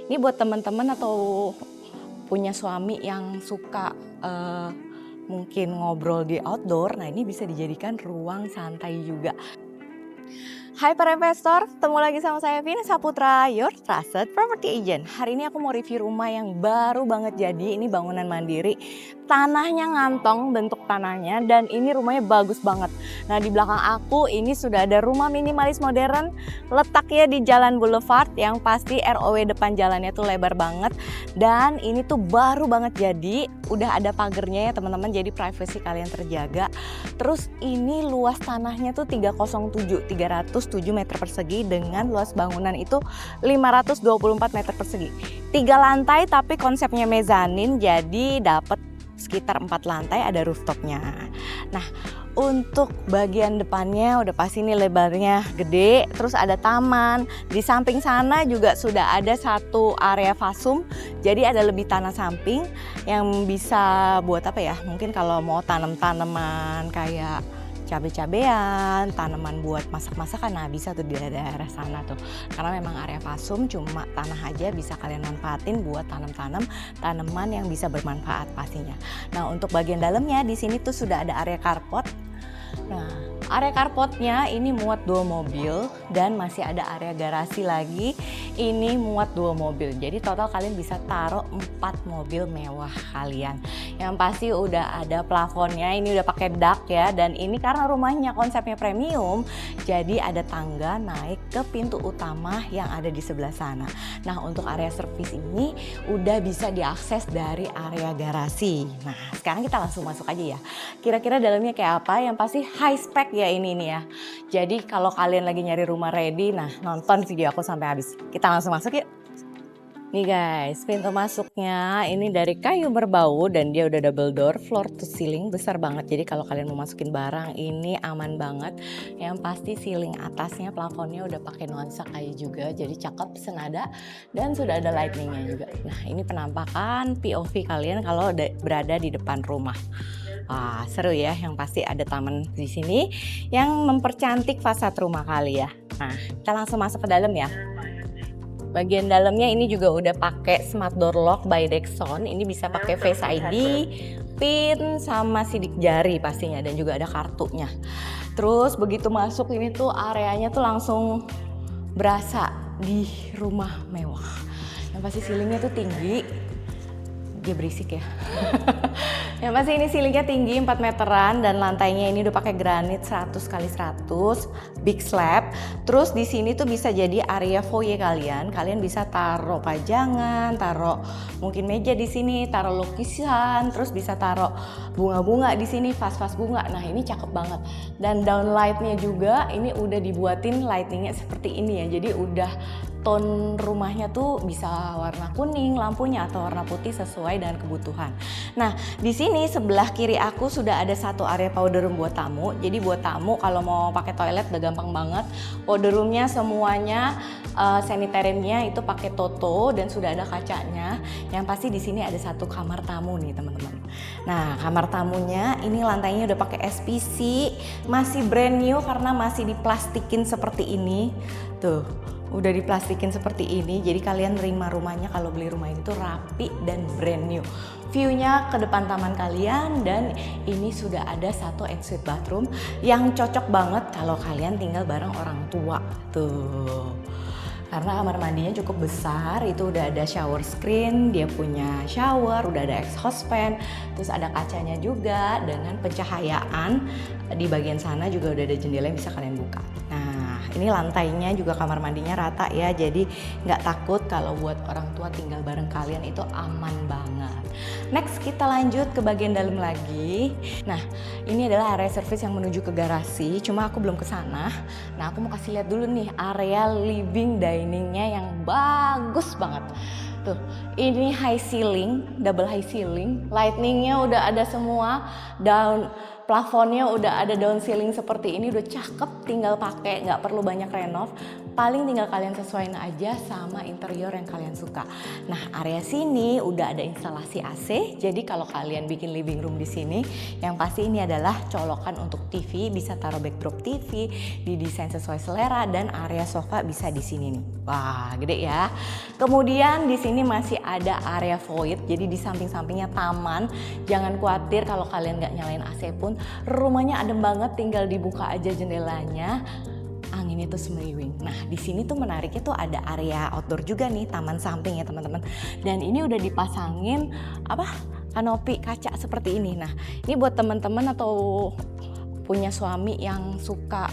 Ini buat teman-teman atau punya suami yang suka mungkin ngobrol di outdoor, nah ini bisa dijadikan ruang santai juga. Hai para investor, ketemu lagi sama saya Vina Saputra, your trusted property agent. Hari ini aku mau review rumah yang baru banget jadi, ini bangunan mandiri. Tanahnya ngantong bentuk tanahnya dan ini rumahnya bagus banget. Nah di belakang aku ini sudah ada rumah minimalis modern, letaknya di Jalan Boulevard yang pasti ROW depan jalannya tuh lebar banget. Dan ini tuh baru banget jadi, udah ada pagernya ya teman-teman, jadi privacy kalian terjaga. Terus ini luas tanahnya tuh 307 meter persegi dengan luas bangunan itu 524 meter persegi. 3 lantai tapi konsepnya mezanin, jadi dapat sekitar 4 lantai, ada rooftopnya. Nah untuk bagian depannya udah pasti nih lebarnya gede, terus ada taman. Di samping sana juga sudah ada satu area fasum, jadi ada lebih tanah samping yang bisa buat apa ya, mungkin kalau mau tanam tanaman kayak cabai-cabean, tanaman buat masak-masakan, nah bisa tuh di daerah sana tuh. Karena memang area fasum cuma tanah aja, bisa kalian manfaatin buat tanam-tanam tanaman yang bisa bermanfaat pastinya. Nah untuk bagian dalamnya di sini tuh sudah ada area carport. Nah, area carportnya ini muat 2 mobil dan masih ada area garasi lagi. Ini muat 2 mobil. Jadi total kalian bisa taruh 4 mobil mewah kalian. Yang pasti udah ada plafonnya, ini udah pakai dak ya, dan ini karena rumahnya konsepnya premium, jadi ada tangga naik ke pintu utama yang ada di sebelah sana. Nah, untuk area servis ini udah bisa diakses dari area garasi. Nah, sekarang kita langsung masuk aja ya. Kira-kira dalamnya kayak apa? Yang pasti high spec ya ini nih ya. Jadi kalau kalian lagi nyari rumah ready, nah nonton video aku sampai habis. Kita langsung masuk yuk. Nih guys, pintu masuknya ini dari kayu berbau dan dia udah double door, floor to ceiling, besar banget. Jadi kalau kalian mau masukin barang ini aman banget. Yang pasti ceiling atasnya, plafonnya udah pakai nuansa kayu juga, jadi cakep, senada, dan sudah ada lightingnya juga. Nah ini penampakan POV kalian kalau berada di depan rumah. Wah, seru ya, yang pasti ada taman di sini yang mempercantik fasad rumah kali ya. Nah, kita langsung masuk ke dalam ya. Bagian dalamnya ini juga udah pakai smart door lock by Dexon. Ini bisa pakai Face ID, PIN sama sidik jari pastinya, dan juga ada kartunya. Terus begitu masuk ini tuh areanya tuh langsung berasa di rumah mewah. Yang pasti ceilingnya tuh tinggi. Dia berisik ya. Yang pasti ini ceilingnya tinggi 4 meteran dan lantainya ini udah pakai granit 100 kali 100 big slab. Terus di sini tuh bisa jadi area foyer kalian. Kalian bisa taruh pajangan, taruh mungkin meja di sini, taruh lukisan, terus bisa taruh bunga-bunga di sini, vas-vas bunga. Nah, ini cakep banget. Dan downlightnya juga ini udah dibuatin lightingnya seperti ini ya. Jadi udah tone rumahnya tuh bisa warna kuning lampunya atau warna putih sesuai dengan kebutuhan. Nah, di sini sebelah kiri aku sudah ada satu area powder room buat tamu. Jadi buat tamu kalau mau pakai toilet udah gampang banget. Powder roomnya semuanya sanitariumnya itu pakai Toto dan sudah ada kacanya. Yang pasti di sini ada satu kamar tamu nih teman-teman. Nah, kamar tamunya ini lantainya udah pakai SPC, masih brand new karena masih diplastikin seperti ini. Tuh. Udah diplastikin seperti ini, jadi kalian terima rumahnya kalau beli rumah itu rapi dan brand new. View-nya ke depan taman kalian, dan ini sudah ada satu ensuite bathroom yang cocok banget kalau kalian tinggal bareng orang tua. Tuh. Karena kamar mandinya cukup besar, itu udah ada shower screen, dia punya shower, udah ada exhaust fan, terus ada kacanya juga dengan pencahayaan. Di bagian sana juga udah ada jendela yang bisa kalian buka. Nah, ini lantainya juga kamar mandinya rata ya, jadi nggak takut kalau buat orang tua tinggal bareng kalian, itu aman banget. Next kita lanjut ke bagian dalam lagi. Nah ini adalah area service yang menuju ke garasi, cuma aku belum ke sana. Nah aku mau kasih lihat dulu nih area living diningnya yang bagus banget. Tuh, ini high ceiling, double high ceiling, lightingnya udah ada semua, plafonnya udah ada down ceiling seperti ini, udah cakep, tinggal pakai, nggak perlu banyak renov. paling tinggal kalian sesuaiin aja sama interior yang kalian suka. Nah, area sini udah ada instalasi AC, jadi kalau kalian bikin living room di sini, yang pasti ini adalah colokan untuk TV, bisa taruh backdrop TV, didesain sesuai selera, dan area sofa bisa di sini nih. Wah, gede ya. Kemudian di sini masih ada area void, jadi di samping-sampingnya taman. Jangan khawatir kalau kalian nggak nyalain AC pun, rumahnya adem banget, tinggal dibuka aja jendelanya. Angin itu semeriwing. Nah, di sini tuh menariknya tuh ada area outdoor juga nih, taman samping ya teman-teman. Dan ini udah dipasangin kanopi kaca seperti ini. Nah, ini buat teman-teman atau punya suami yang suka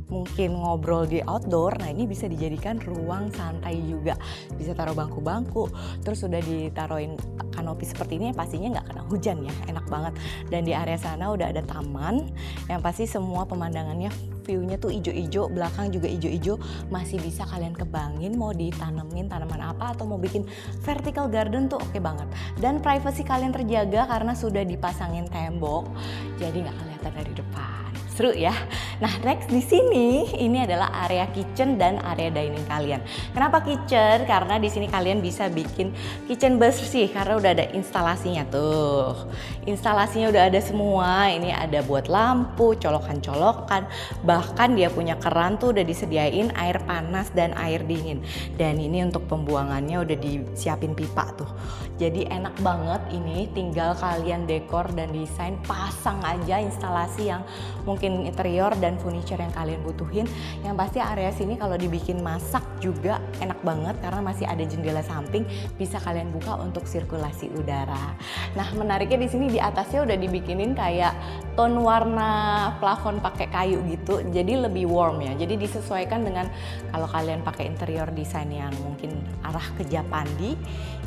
mungkin ngobrol di outdoor, nah ini bisa dijadikan ruang santai juga. Bisa taruh bangku-bangku, terus udah ditaruhin kanopi seperti ini, pastinya nggak kena hujan ya, enak banget. Dan di area sana udah ada taman, yang pasti semua pemandangannya view-nya tuh ijo-ijo, belakang juga ijo-ijo, masih bisa kalian kembangin, mau ditanemin tanaman apa atau mau bikin vertical garden tuh oke banget. Dan privacy kalian terjaga karena sudah dipasangin tembok, jadi nggak kelihatan dari depan. Seru ya. Nah, next di sini ini adalah area kitchen dan area dining kalian. Kenapa kitchen? Karena di sini kalian bisa bikin kitchen bersih karena udah ada instalasinya tuh. Instalasinya udah ada semua. Ini ada buat lampu, colokan-colokan. Bahkan dia punya keran tuh udah disediain air panas dan air dingin. Dan ini untuk pembuangannya udah disiapin pipa tuh. Jadi enak banget ini, tinggal kalian dekor dan desain, pasang aja instalasi yang mungkin interior dan furniture yang kalian butuhin. Yang pasti area sini kalau dibikin masak juga enak banget karena masih ada jendela samping, bisa kalian buka untuk sirkulasi udara. Nah, menariknya di sini di atasnya udah dibikinin kayak tone warna plafon pakai kayu gitu, jadi lebih warm ya. Jadi disesuaikan dengan kalau kalian pakai interior design yang mungkin arah ke Japandi,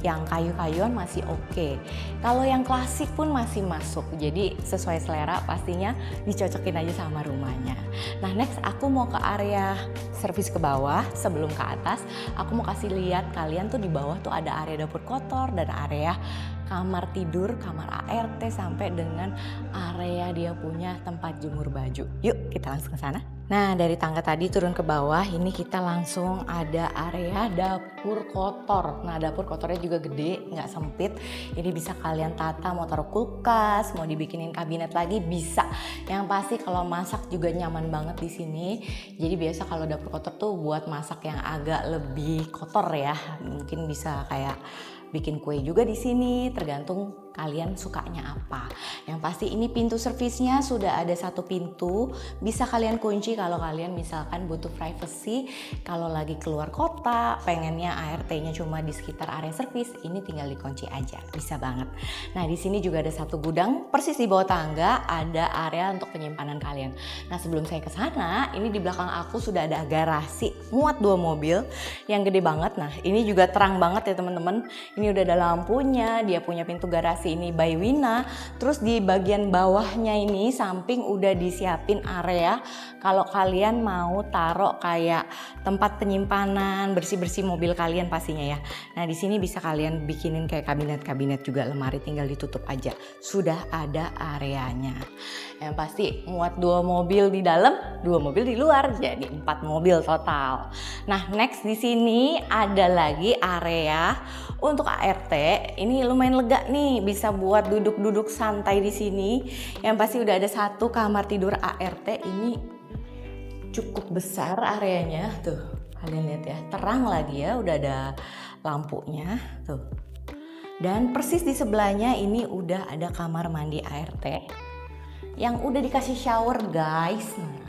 yang kayu-kayuan masih oke. Kalau yang klasik pun masih masuk. Jadi sesuai selera, pastinya dicocokin aja sama rumahnya. Nah, next aku mau ke area servis ke bawah. Sebelum ke atas, aku mau kasih lihat kalian tuh di bawah tuh ada area dapur kotor dan area kamar tidur, kamar ART, sampai dengan area dia punya tempat jemur baju. Yuk kita langsung ke sana. Nah, dari tangga tadi turun ke bawah, ini kita langsung ada area dapur kotor. Nah, dapur kotornya juga gede, nggak sempit. Ini bisa kalian tata, mau taruh kulkas, mau dibikinin kabinet lagi bisa. Yang pasti kalau masak juga nyaman banget di sini. Jadi biasa kalau dapur kotor tuh buat masak yang agak lebih kotor ya. Mungkin bisa kayak bikin kue juga di sini, tergantung kalian sukanya apa. Yang pasti ini pintu servisnya sudah ada satu pintu, bisa kalian kunci kalau kalian misalkan butuh privacy. Kalau lagi keluar kota, pengennya ART-nya cuma di sekitar area servis, ini tinggal dikunci aja, bisa banget. Nah, di sini juga ada satu gudang, persis di bawah tangga ada area untuk penyimpanan kalian. Nah, sebelum saya ke sana, ini di belakang aku sudah ada garasi muat 2 mobil yang gede banget. Nah, ini juga terang banget ya teman-teman. Ini udah ada lampunya, dia punya pintu garasi ini by Wina. Terus di bagian bawahnya ini samping udah disiapin area kalau kalian mau taruh kayak tempat penyimpanan bersih-bersih mobil kalian pastinya ya. Nah, di sini bisa kalian bikinin kayak kabinet-kabinet juga, lemari tinggal ditutup aja. Sudah ada areanya. Yang pasti muat 2 mobil di dalam, 2 mobil di luar, jadi 4 mobil total. Nah, next di sini ada lagi area untuk ART. Ini lumayan lega nih, bisa buat duduk-duduk santai di sini. Yang pasti udah ada satu kamar tidur ART, ini cukup besar areanya. Tuh, kalian lihat ya, terang lagi ya, udah ada lampunya tuh. Dan persis di sebelahnya ini udah ada kamar mandi ART yang udah dikasih shower guys. Nah,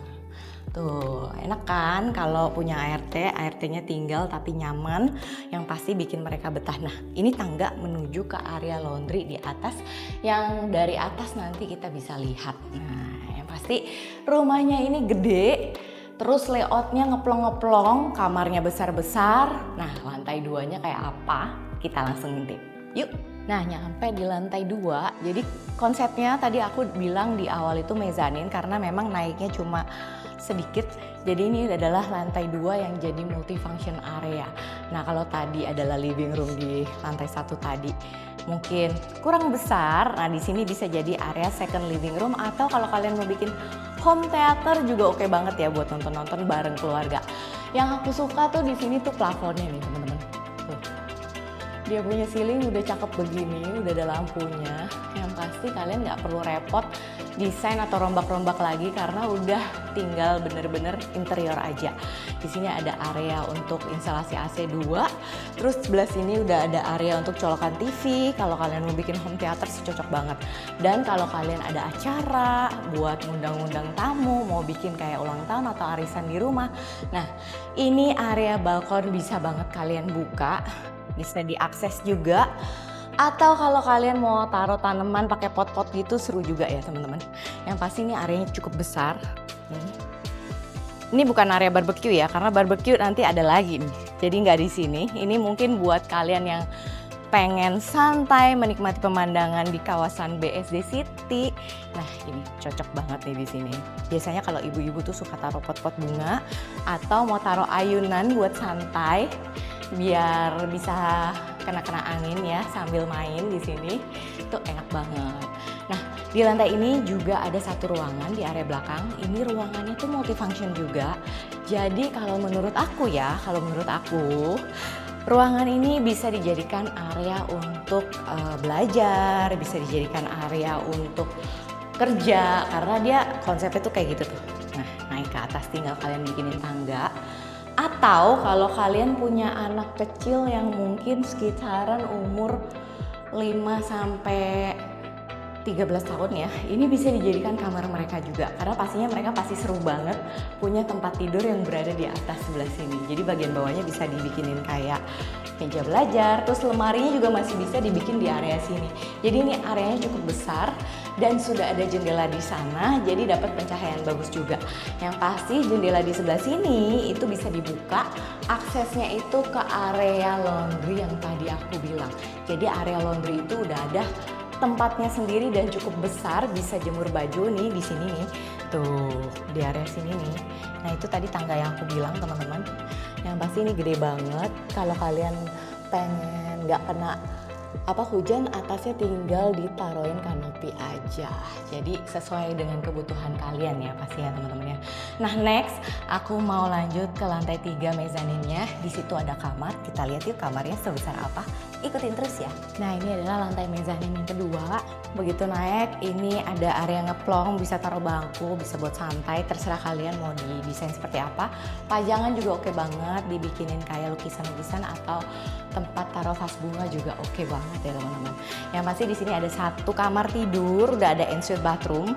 tuh enak kan kalau punya ART-nya tinggal tapi nyaman, yang pasti bikin mereka betah. Nah, ini tangga menuju ke area laundry di atas, yang dari atas nanti kita bisa lihat. Nah, yang pasti rumahnya ini gede, terus layoutnya ngeplong-ngeplong, kamarnya besar-besar. Nah, lantai 2-nya kayak apa? Kita langsung ngintip. Yuk. Nah, nyampe di lantai 2, jadi konsepnya tadi aku bilang di awal itu mezanin karena memang naiknya cuma sedikit. Jadi ini adalah lantai 2 yang jadi multifunction area. Nah, kalau tadi adalah living room di lantai 1 tadi. mungkin kurang besar, nah di sini bisa jadi area second living room, atau kalau kalian mau bikin home theater juga oke banget ya buat nonton-nonton bareng keluarga. Yang aku suka tuh di sini tuh plafonnya nih teman-teman. Tuh. Dia punya ceiling udah cakep begini, udah ada lampunya. Yang pasti kalian nggak perlu repot desain atau rombak-rombak lagi karena udah tinggal bener-bener interior aja. Di sini ada area untuk instalasi AC 2, terus sebelah sini udah ada area untuk colokan TV. Kalau kalian mau bikin home theater sih cocok banget. Dan kalau kalian ada acara buat ngundang-ngundang tamu, mau bikin kayak ulang tahun atau arisan di rumah. Nah, ini area balkon bisa banget kalian buka, bisa diakses juga. Atau kalau kalian mau taruh tanaman pakai pot-pot gitu seru juga ya teman-teman. Yang pasti ini areanya cukup besar. Ini bukan area barbecue ya, karena barbecue nanti ada lagi nih. Jadi nggak di sini. Ini mungkin buat kalian yang pengen santai menikmati pemandangan di kawasan BSD City. Nah ini cocok banget nih di sini. Biasanya kalau ibu-ibu tuh suka taruh pot-pot bunga atau mau taruh ayunan buat santai, biar bisa kena angin ya sambil main di sini, itu enak banget. Nah di lantai ini juga ada satu ruangan di area belakang. Ini ruangannya tuh multifunction juga. Jadi kalau menurut aku ruangan ini bisa dijadikan area untuk belajar, bisa dijadikan area untuk kerja karena dia konsepnya tuh kayak gitu tuh. Nah naik ke atas tinggal kalian bikinin tangga. Atau kalau kalian punya anak kecil yang mungkin sekitaran umur 5 sampai 13 tahun ya, ini bisa dijadikan kamar mereka juga karena pastinya mereka pasti seru banget punya tempat tidur yang berada di atas sebelah sini. Jadi bagian bawahnya bisa dibikinin kayak meja belajar, terus lemarinya juga masih bisa dibikin di area sini. Jadi ini areanya cukup besar dan sudah ada jendela di sana, jadi dapat pencahayaan bagus juga. Yang pasti jendela di sebelah sini itu bisa dibuka, aksesnya itu ke area laundry yang tadi aku bilang. Jadi area laundry itu udah ada tempatnya sendiri dan cukup besar, bisa jemur baju nih di sini nih. Tuh, di area sini nih. Nah, itu tadi tangga yang aku bilang, teman-teman. Yang pasti ini gede banget. Kalau kalian pengen nggak kena hujan, atasnya tinggal ditaruhin kanopi aja. Jadi sesuai dengan kebutuhan kalian ya pastinya teman-teman ya. Nah next aku mau lanjut ke lantai 3 mezaninnya. Di situ ada kamar. Kita lihat yuk kamarnya sebesar apa. Ikutin terus ya. Nah ini adalah lantai mezanin yang kedua. Begitu naik ini ada area ngeplong, bisa taruh bangku, bisa buat santai. Terserah kalian mau didesain seperti apa. Pajangan juga oke banget, dibikinin kayak lukisan-lukisan atau tempat taruh vas bunga juga oke banget ya teman-teman. Yang pasti di sini ada satu kamar tidur, udah ada ensuite bathroom.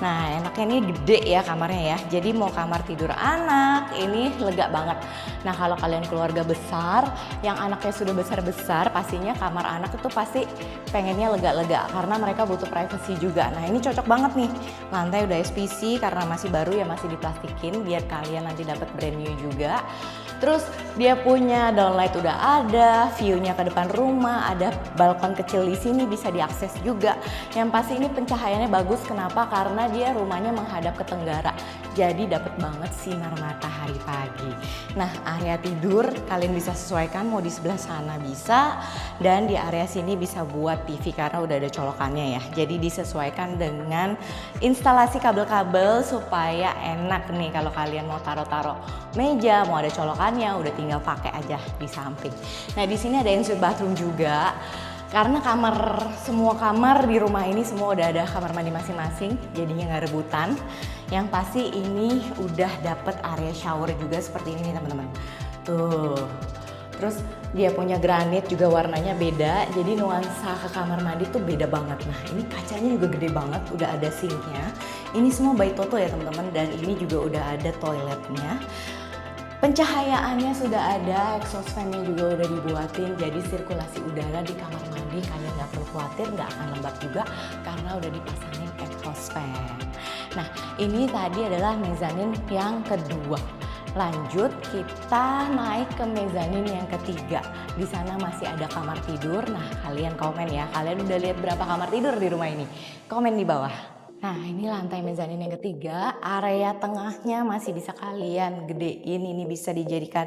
Nah enaknya ini gede ya kamarnya ya. Jadi mau kamar tidur anak ini lega banget. Nah kalau kalian keluarga besar yang anaknya sudah besar-besar, pastinya kamar anak itu pasti pengennya lega-lega karena mereka butuh privacy juga. Nah ini cocok banget nih. Lantai udah SPC karena masih baru ya, masih diplastikin biar kalian nanti dapat brand new juga. Terus dia punya downlight udah ada, view-nya ke depan rumah, ada balkon kecil di sini bisa diakses juga. Yang pasti ini pencahayaannya bagus, kenapa? Karena dia rumahnya menghadap ke tenggara. Jadi dapat banget sinar matahari pagi. Nah, area tidur kalian bisa sesuaikan mau di sebelah sana bisa, dan di area sini bisa buat TV karena udah ada colokannya ya. Jadi disesuaikan dengan instalasi kabel-kabel supaya enak nih kalau kalian mau taruh-taruh meja, mau ada colokannya, udah tinggal pakai aja di samping. Nah, di sini ada ensuite bathroom juga. Karena semua kamar di rumah ini semua udah ada kamar mandi masing-masing, jadinya nggak rebutan. Yang pasti ini udah dapet area shower juga seperti ini nih teman-teman. Tuh. Terus dia punya granit juga warnanya beda, jadi nuansa ke kamar mandi tuh beda banget. Nah ini kacanya juga gede banget, udah ada sinknya. Ini semua by Toto ya teman-teman, dan ini juga udah ada toiletnya. Pencahayaannya sudah ada, exhaust fan-nya juga udah dibuatin, jadi sirkulasi udara di kamar mandi kalian nggak perlu khawatir, nggak akan lembab juga karena udah dipasangin exhaust fan. Nah ini tadi adalah mezanin yang kedua. Lanjut kita naik ke mezanin yang ketiga. Di sana masih ada kamar tidur. Nah kalian komen ya, kalian udah lihat berapa kamar tidur di rumah ini? Komen di bawah. Nah ini lantai mezanin yang ketiga, area tengahnya masih bisa kalian gedein, ini bisa dijadikan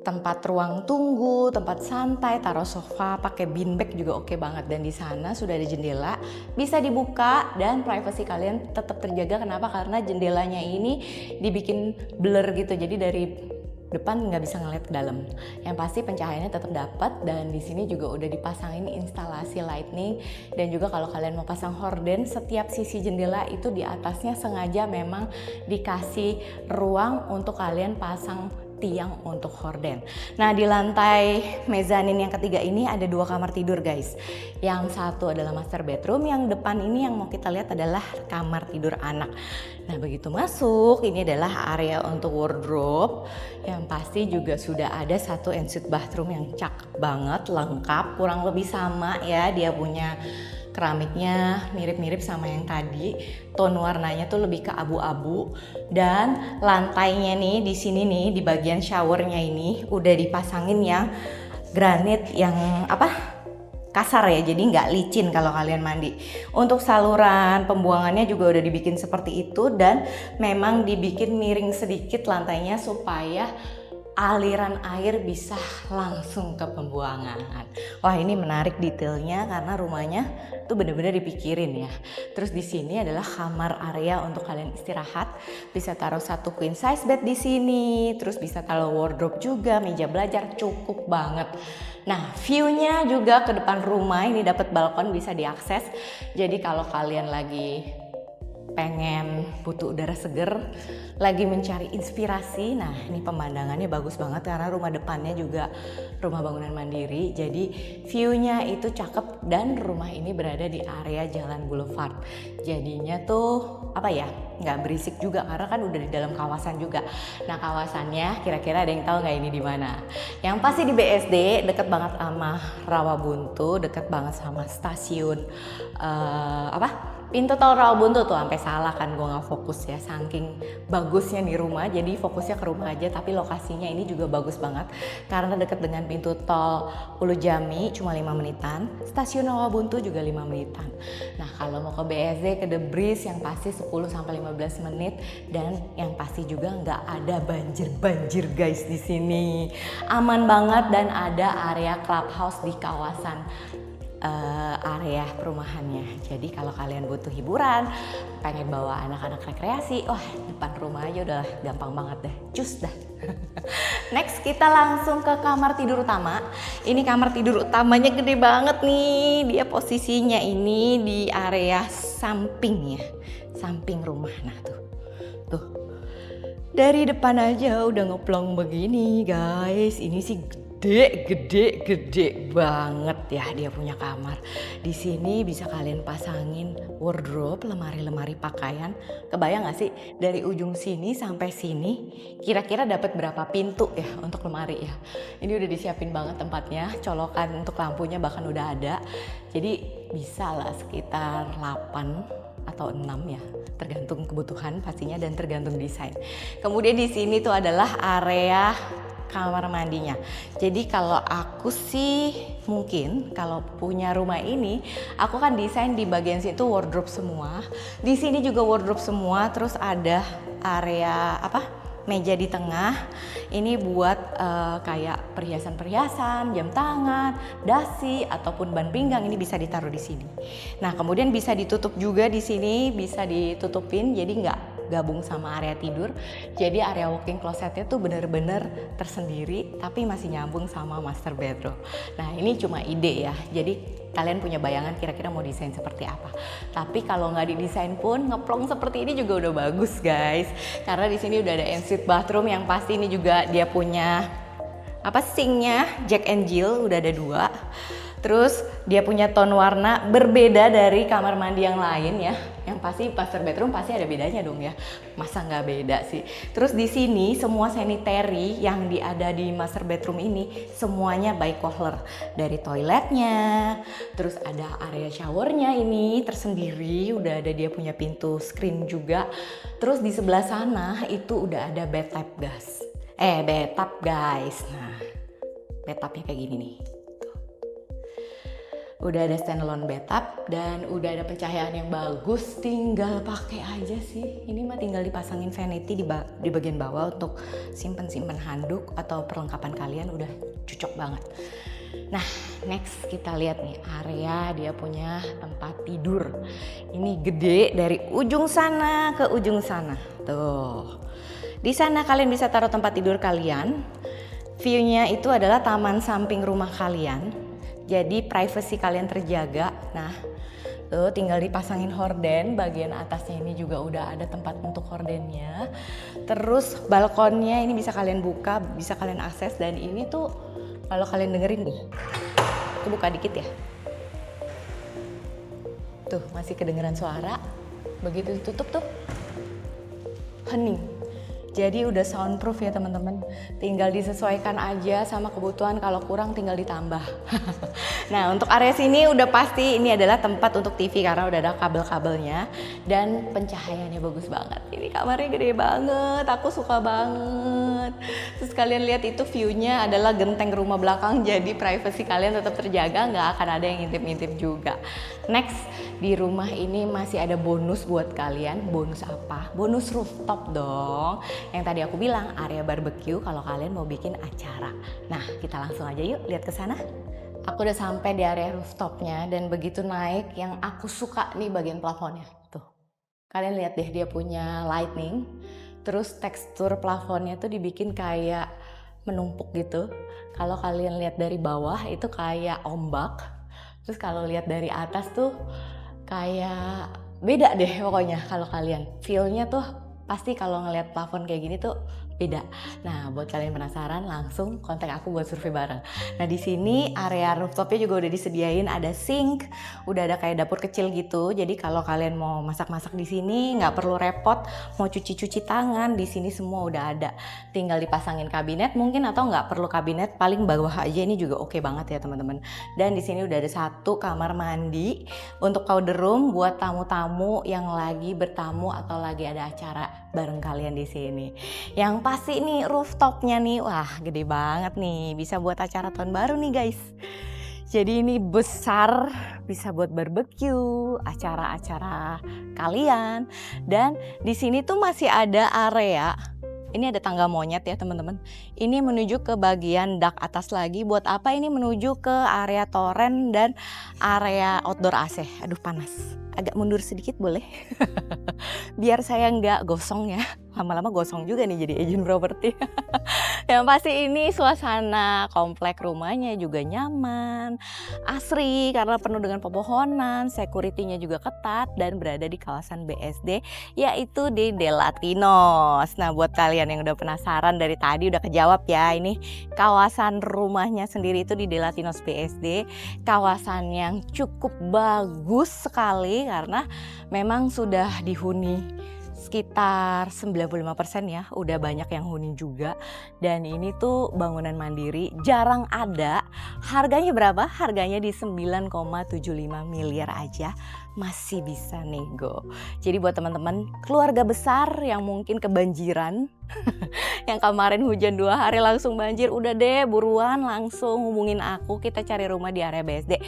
tempat ruang tunggu, tempat santai, taruh sofa, pakai beanbag juga oke banget. Dan di sana sudah ada jendela, bisa dibuka dan privasi kalian tetap terjaga. Kenapa? Karena jendelanya ini dibikin blur gitu, jadi dari depan nggak bisa ngeliat ke dalam. Yang pasti pencahayaannya tetap dapat, dan di sini juga udah dipasangin instalasi lightning. Dan juga kalau kalian mau pasang horden, setiap sisi jendela itu di atasnya sengaja memang dikasih ruang untuk kalian pasang tiang untuk horden. Nah, di lantai mezanin yang ketiga ini ada 2 kamar tidur guys. Yang satu adalah master bedroom, yang depan ini yang mau kita lihat adalah kamar tidur anak. Nah, begitu masuk, ini adalah area untuk wardrobe. Yang pasti juga sudah ada satu ensuite bathroom yang cakep banget, lengkap, kurang lebih sama ya. Dia punya keramiknya mirip-mirip sama yang tadi, tone warnanya tuh lebih ke abu-abu, dan lantainya nih di sini nih di bagian showernya ini udah dipasangin yang granit yang kasar ya, jadi nggak licin kalau kalian mandi. Untuk saluran pembuangannya juga udah dibikin seperti itu, dan memang dibikin miring sedikit lantainya supaya aliran air bisa langsung ke pembuangan. Wah, ini menarik detailnya karena rumahnya tuh bener-bener dipikirin ya. Terus di sini adalah kamar area untuk kalian istirahat. Bisa taruh satu queen size bed di sini. Terus bisa taruh wardrobe juga, meja belajar, cukup banget. Nah, view-nya juga ke depan rumah, ini dapat balkon bisa diakses. Jadi kalau kalian lagi pengen butuh udara seger, lagi mencari inspirasi, nah ini pemandangannya bagus banget karena rumah depannya juga rumah bangunan mandiri, jadi view-nya itu cakep, dan rumah ini berada di area Jalan Boulevard. Jadinya tuh nggak berisik juga karena kan udah di dalam kawasan juga. Nah, kawasannya kira-kira ada yang tahu nggak ini di mana? Yang pasti di BSD, deket banget sama Rawabuntu, deket banget sama stasiun pintu tol Rawabuntu tuh. Sampai salah kan gue nggak fokus ya, saking bagusnya nih rumah, jadi fokusnya ke rumah aja. Tapi lokasinya ini juga bagus banget karena deket dengan pintu tol Ulu Jami, cuma 5 menitan, stasiun Rawabuntu juga 5 menitan. Nah, kalau mau ke BSD, ke The Breeze yang pasti 10-15 menit, dan yang pasti juga nggak ada banjir guys di sini. Aman banget, dan ada area clubhouse di kawasan area perumahannya. Jadi kalau kalian butuh hiburan, pengen bawa anak-anak rekreasi, depan rumah aja udah gampang banget deh, cus dah. Next, kita langsung ke kamar tidur utama. Ini kamar tidur utamanya gede banget nih. Dia posisinya ini di area sampingnya, samping rumah. Nah tuh dari depan aja udah ngeplong begini guys. Ini sih gede banget ya dia punya kamar. Di sini bisa kalian pasangin wardrobe, lemari-lemari pakaian. Kebayang gak sih dari ujung sini sampai sini kira-kira dapat berapa pintu ya untuk lemari ya. Ini udah disiapin banget tempatnya, colokan untuk lampunya bahkan udah ada. Jadi bisa lah sekitar 8 atau 6 ya, tergantung kebutuhan pastinya dan tergantung desain. Kemudian di sini tuh adalah area kamar mandinya. Jadi kalau aku sih mungkin kalau punya rumah ini, aku kan desain di bagian situ wardrobe semua. Di sini juga wardrobe semua, terus ada area meja di tengah. Ini buat kayak perhiasan-perhiasan, jam tangan, dasi ataupun ban pinggang, ini bisa ditaruh di sini. Nah, kemudian bisa ditutup juga di sini, bisa ditutupin jadi nggak gabung sama area tidur. Jadi area walk-in closetnya tuh bener-bener tersendiri tapi masih nyambung sama master bedroom. Nah, ini cuma ide ya. Jadi kalian punya bayangan kira-kira mau desain seperti apa. Tapi kalau nggak didesain pun ngeplong seperti ini juga udah bagus guys. Karena di sini udah ada ensuite bathroom yang pasti ini juga dia punya sinknya Jack and Jill, udah ada 2. Terus dia punya tone warna berbeda dari kamar mandi yang lain ya. Yang pasti master bedroom pasti ada bedanya dong ya. Masa nggak beda sih? Terus di sini semua sanitary yang ada di master bedroom ini semuanya by Kohler. Dari toiletnya, terus ada area showernya ini tersendiri, udah ada dia punya pintu screen juga. Terus di sebelah sana itu udah ada bathtub guys. Bathtub guys. Nah, bathtubnya kayak gini nih. Udah ada standalone bathtub dan udah ada pencahayaan yang bagus, tinggal pakai aja sih. Ini mah tinggal dipasangin vanity di bagian bawah untuk simpen-simpen handuk atau perlengkapan kalian, udah cocok banget. Nah, next kita lihat nih area dia punya tempat tidur. Ini gede dari ujung sana ke ujung sana. Tuh. Di sana kalian bisa taruh tempat tidur kalian. View-nya itu adalah taman samping rumah kalian. Jadi privacy kalian terjaga. Nah, tuh tinggal dipasangin horden. Bagian atasnya ini juga udah ada tempat untuk hordennya. Terus balkonnya ini bisa kalian buka, bisa kalian akses, dan ini tuh kalau kalian dengerin nih, aku buka dikit ya. Tuh masih kedengeran suara. Begitu ditutup tuh hening. Jadi udah soundproof ya teman-teman. Tinggal disesuaikan aja sama kebutuhan, kalau kurang tinggal ditambah. Nah, untuk area sini udah pasti ini adalah tempat untuk TV karena udah ada kabel-kabelnya dan pencahayaannya bagus banget. Ini kamarnya gede banget, aku suka banget. Terus kalian lihat itu view-nya adalah genteng rumah belakang, jadi privacy kalian tetap terjaga, nggak akan ada yang ngintip-ngintip juga. Next, di rumah ini masih ada bonus buat kalian. Bonus apa? Bonus rooftop dong. Yang tadi aku bilang area barbecue kalau kalian mau bikin acara. Nah, kita langsung aja yuk lihat ke sana. Aku udah sampai di area rooftopnya dan begitu naik, yang aku suka nih bagian plafonnya. Tuh, kalian lihat deh, dia punya lightning. Terus tekstur plafonnya tuh dibikin kayak menumpuk gitu. Kalau kalian lihat dari bawah itu kayak ombak. Terus kalau lihat dari atas tuh kayak beda deh pokoknya. Kalau kalian feel-nya tuh pasti kalau ngelihat plafon kayak gini tuh beda. Nah, buat kalian penasaran langsung kontak aku buat survei bareng. Nah, di sini area rooftopnya juga udah disediain, ada sink, udah ada kayak dapur kecil gitu. Jadi kalau kalian mau masak-masak di sini nggak perlu repot, mau cuci-cuci tangan di sini semua udah ada. Tinggal dipasangin kabinet mungkin, atau nggak perlu kabinet, paling bawah aja ini juga oke banget ya teman-teman. Dan di sini udah ada satu kamar mandi untuk powder room buat tamu-tamu yang lagi bertamu atau lagi ada acara bareng kalian di sini. Yang pasti nih rooftopnya nih, wah gede banget nih, bisa buat acara tahun baru nih guys. Jadi ini besar, bisa buat barbecue, acara-acara kalian. Dan di sini tuh masih ada area. Ini ada tangga monyet ya teman-teman. Ini menuju ke bagian dak atas lagi. Buat apa ini? Menuju ke area toren dan area outdoor AC. Aduh panas. Agak mundur sedikit boleh? Biar saya nggak gosong ya. Lama-lama gosong juga nih jadi agent properti. Yang pasti ini suasana komplek rumahnya juga nyaman, asri karena penuh dengan pepohonan, security-nya juga ketat dan berada di kawasan BSD, yaitu di De Latinos. Nah, buat kalian yang udah penasaran dari tadi udah kejawab ya, ini kawasan rumahnya sendiri itu di De Latinos BSD, kawasan yang cukup bagus sekali karena memang sudah dihuni sekitar 95% ya, udah banyak yang huni juga. Dan ini tuh bangunan mandiri, jarang ada. Harganya berapa? Harganya di 9,75 miliar aja, masih bisa nego. Jadi buat teman-teman keluarga besar yang mungkin kebanjiran, yang kemarin hujan 2 hari langsung banjir, udah deh buruan langsung hubungin aku, kita cari rumah di area BSD.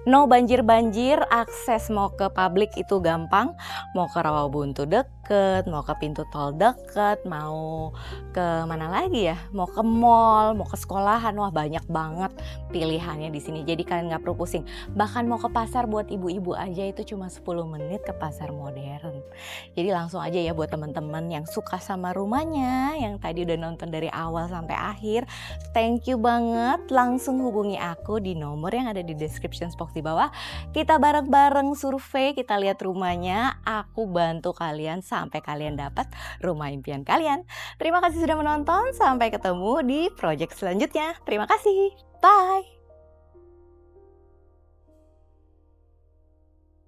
No banjir-banjir, akses mau ke publik itu gampang, mau ke Rawabuntu deket, mau ke pintu tol deket, mau ke mana lagi ya, mau ke mall, mau ke sekolahan, wah banyak banget pilihannya di sini. Jadi kalian nggak perlu pusing. Bahkan mau ke pasar buat ibu-ibu aja itu cuma 10 menit ke pasar modern. Jadi langsung aja ya buat teman-teman yang suka sama rumahnya, yang tadi udah nonton dari awal sampai akhir, thank you banget. Langsung hubungi aku di nomor yang ada di description box di bawah. Kita bareng-bareng survei, kita lihat rumahnya, aku bantu kalian sampai kalian dapat rumah impian kalian. Terima kasih sudah menonton, sampai ketemu di project selanjutnya. Terima kasih, bye.